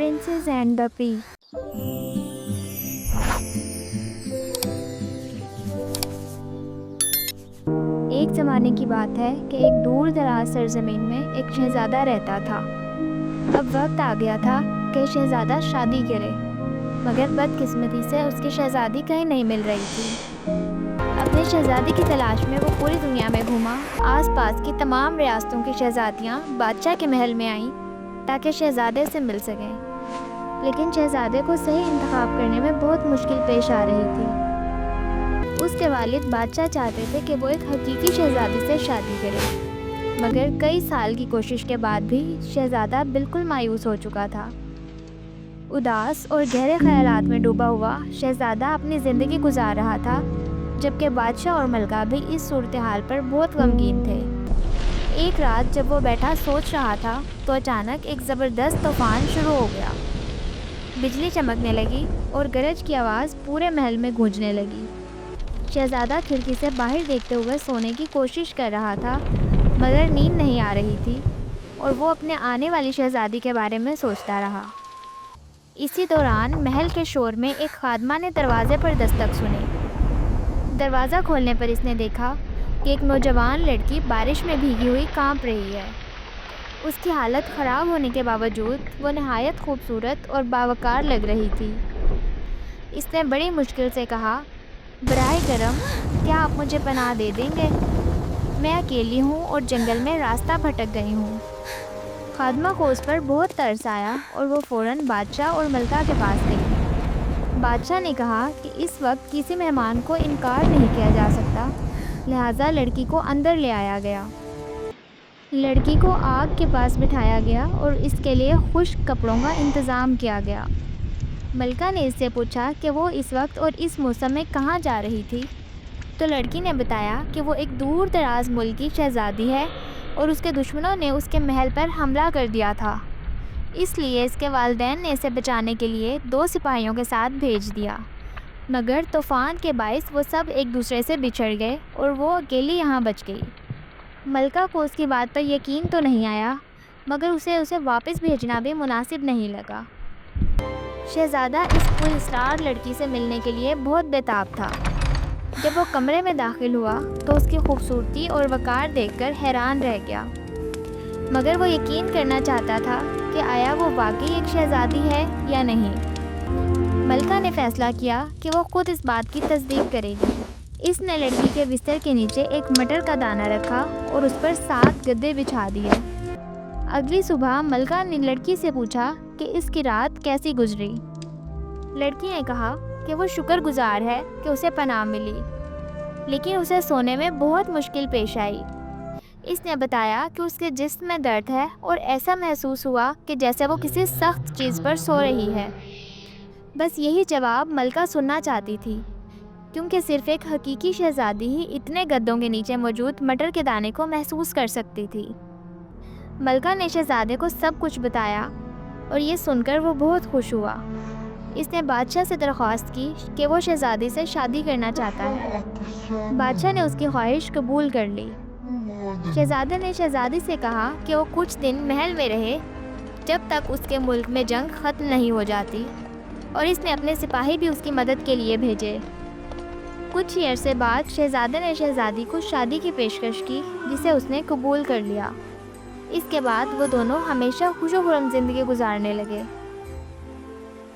Princess and the پی۔ ایک زمانے کی بات ہے کہ ایک دور دراز سرزمین میں ایک شہزادہ رہتا تھا۔ اب وقت آ گیا تھا کہ شہزادہ شادی کرے، مگر بدقسمتی سے اس کی شہزادی کہیں نہیں مل رہی تھی۔ اپنے شہزادی کی تلاش میں وہ پوری دنیا میں گھوما۔ آس پاس کی تمام ریاستوں کی شہزادیاں بادشاہ کے محل میں آئیں تاکہ شہزادے سے مل سکیں، لیکن شہزادے کو صحیح انتخاب کرنے میں بہت مشکل پیش آ رہی تھی۔ اس کے والد بادشاہ چاہتے تھے کہ وہ ایک حقیقی شہزادی سے شادی کرے، مگر کئی سال کی کوشش کے بعد بھی شہزادہ بالکل مایوس ہو چکا تھا۔ اداس اور گہرے خیالات میں ڈوبا ہوا شہزادہ اپنی زندگی گزار رہا تھا، جبکہ بادشاہ اور ملکہ بھی اس صورتحال پر بہت غمگین تھے۔ ایک رات جب وہ بیٹھا سوچ رہا تھا تو اچانک ایک زبردست طوفان شروع ہو گیا۔ بجلی چمکنے لگی اور گرج کی آواز پورے محل میں گونجنے لگی۔ شہزادہ کھڑکی سے باہر دیکھتے ہوئے سونے کی کوشش کر رہا تھا، مگر نیند نہیں آ رہی تھی اور وہ اپنے آنے والی شہزادی کے بارے میں سوچتا رہا۔ اسی دوران محل کے شور میں ایک خادمہ نے دروازے پر دستک سنی۔ دروازہ کھولنے پر اس نے دیکھا کہ ایک نوجوان لڑکی بارش میں بھیگی ہوئی کانپ رہی ہے۔ اس کی حالت خراب ہونے کے باوجود وہ نہایت خوبصورت اور باوقار لگ رہی تھی۔ اس نے بڑی مشکل سے کہا، براہ کرم کیا آپ مجھے پناہ دے دیں گے؟ میں اکیلی ہوں اور جنگل میں راستہ بھٹک گئی ہوں۔ خادمہ کو اس پر بہت ترس آیا اور وہ فوراً بادشاہ اور ملکہ کے پاس گئی۔ بادشاہ نے کہا کہ اس وقت کسی مہمان کو انکار نہیں کیا جا سکتا، لہٰذا لڑکی کو اندر لے آیا گیا۔ لڑکی کو آگ کے پاس بٹھایا گیا اور اس کے لیے خشک کپڑوں کا انتظام کیا گیا۔ ملکہ نے اس سے پوچھا کہ وہ اس وقت اور اس موسم میں کہاں جا رہی تھی، تو لڑکی نے بتایا کہ وہ ایک دور دراز ملک کی شہزادی ہے اور اس کے دشمنوں نے اس کے محل پر حملہ کر دیا تھا، اس لیے اس کے والدین نے اسے بچانے کے لیے 2 سپاہیوں کے ساتھ بھیج دیا، مگر طوفان کے باعث وہ سب ایک دوسرے سے بچھڑ گئے اور وہ اکیلی یہاں بچ گئی۔ ملکہ کو اس کی بات پر یقین تو نہیں آیا، مگر اسے واپس بھیجنا بھی مناسب نہیں لگا۔ شہزادہ اس پراسرار لڑکی سے ملنے کے لیے بہت بےتاب تھا۔ جب وہ کمرے میں داخل ہوا تو اس کی خوبصورتی اور وقار دیکھ کر حیران رہ گیا، مگر وہ یقین کرنا چاہتا تھا کہ آیا وہ واقعی ایک شہزادی ہے یا نہیں۔ ملکہ نے فیصلہ کیا کہ وہ خود اس بات کی تصدیق کرے گی۔ اس نے لڑکی کے بستر کے نیچے ایک مٹر کا دانہ رکھا اور اس پر 7 گدے بچھا دیے۔ اگلی صبح ملکہ نے لڑکی سے پوچھا کہ اس کی رات کیسی گزری۔ لڑکی نے کہا کہ وہ شکر گزار ہے کہ اسے پناہ ملی، لیکن اسے سونے میں بہت مشکل پیش آئی۔ اس نے بتایا کہ اس کے جسم میں درد ہے اور ایسا محسوس ہوا کہ جیسے وہ کسی سخت چیز پر سو رہی ہے۔ بس یہی جواب ملکہ سننا چاہتی تھی، کیونکہ صرف ایک حقیقی شہزادی ہی اتنے گدوں کے نیچے موجود مٹر کے دانے کو محسوس کر سکتی تھی۔ ملکہ نے شہزادے کو سب کچھ بتایا اور یہ سن کر وہ بہت خوش ہوا۔ اس نے بادشاہ سے درخواست کی کہ وہ شہزادی سے شادی کرنا چاہتا ہے۔ بادشاہ نے اس کی خواہش قبول کر لی۔ شہزادے نے شہزادی سے کہا کہ وہ کچھ دن محل میں رہے جب تک اس کے ملک میں جنگ ختم نہیں ہو جاتی، اور اس نے اپنے سپاہی بھی اس کی مدد کے لیے بھیجے۔ کچھ ہی عرصے بعد شہزادے نے شہزادی کو شادی کی پیشکش کی، جسے اس نے قبول کر لیا۔ اس کے بعد وہ دونوں ہمیشہ خوش و خرم زندگی گزارنے لگے۔